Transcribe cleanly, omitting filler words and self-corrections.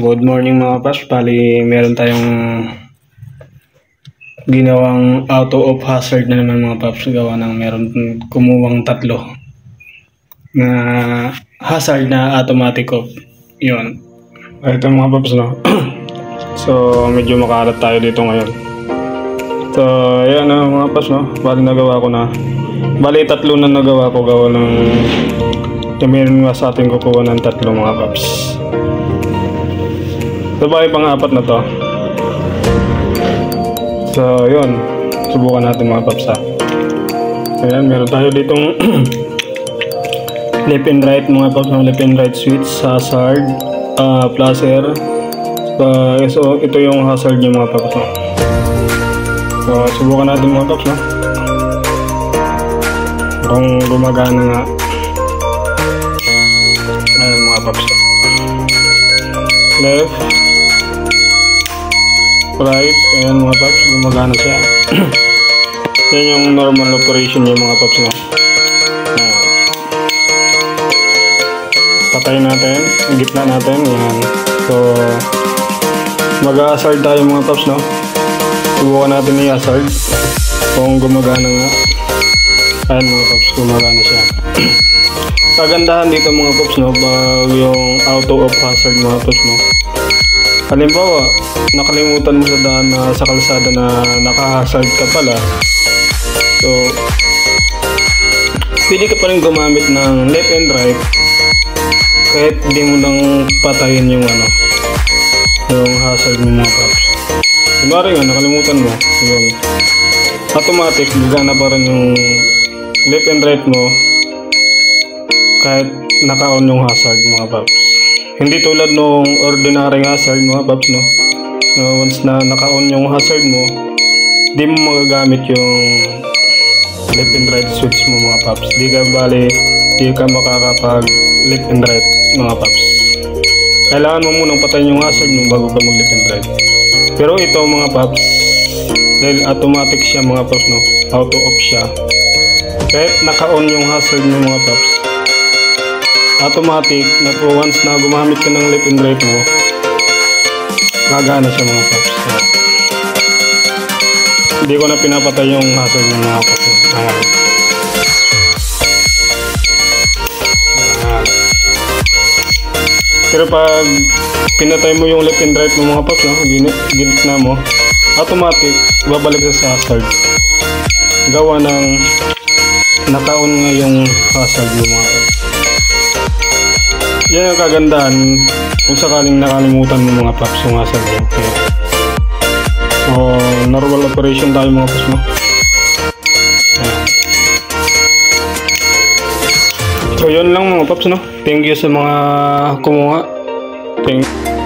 Good morning mga paps. Bali, meron tayong ginawang auto off hazard na naman mga paps. Gawa ng meron kumuwang tatlo na hazard na automatic off. Yun. Ito mga paps, no? So, medyo makalat tayo dito ngayon. So, yan mga paps, no? Bali, nagawa ko na. Bali, tatlo na nagawa ko. Gawa ng meron nga sa ating kukuha ng tatlo mga paps. So, bali pang-apat na to. So, yun. Subukan natin mga paps, ha. So, yan. Meron tayo ditong left and right mga paps. Left and right switch, hazard, placer. So, ito yung hazard niya mga paps, no? So, subukan natin mga paps, no? Kung gumagana nga. Ayan mga paps. Left, right, ayan mga paps, gumagana siya. Yan yung normal operation niya mga paps, no? Ayan. Patayin natin, ang gitna natin, yan. So, mag-hazard tayo mga paps, no? Subukan natin i-hazard kung gumagana nga. Ayan mga paps, gumagana siya. Kagandahan dito mga paps, no? Yung auto off hazard mga paps, no? Halimbawa, nakalimutan mo sa daan na sa kalsada na naka-hazard ka pala. So, pwede ka pa rin gumamit ng left and right kahit hindi mo nang patayin yung yung hazard mo mga paps. Kunwari nga, nakalimutan mo, yun. Automatic, gagana pa rin yung left and right mo kahit naka-on yung hazard mga paps. Hindi tulad nung ordinary hazard mga paps, no? Once na naka-on yung hazard mo, di mo magagamit yung left and right switch mo mga paps. Di ka makakapag left and right mga paps. Kailangan mo munang patayin yung hazard mo bago ka mag left and right. Pero ito mga paps, dahil automatic siya mga paps, no? Auto off siya. Kahit naka-on yung hazard mo mga paps, automatic na po once na gumamit ka ng left and right mo, gagana siya mga paps. Hindi ko na pinapatay yung hazard ng mga paps. Ayan. Ayan. Pero pag pinatay mo yung left and right mo mga paps, ginit na mo, automatic babalik sa hazard. Gawa ng naka-on nga yung hazard mo mga paps. Yan ang kagandahan kung sakaling nakalimutan mo mga paps yung hazard mo. Okay. So, normal operation tayo mga paps mo. Ayan. So, yun lang mga paps, no? Thank you sa mga kumuha. Thank you.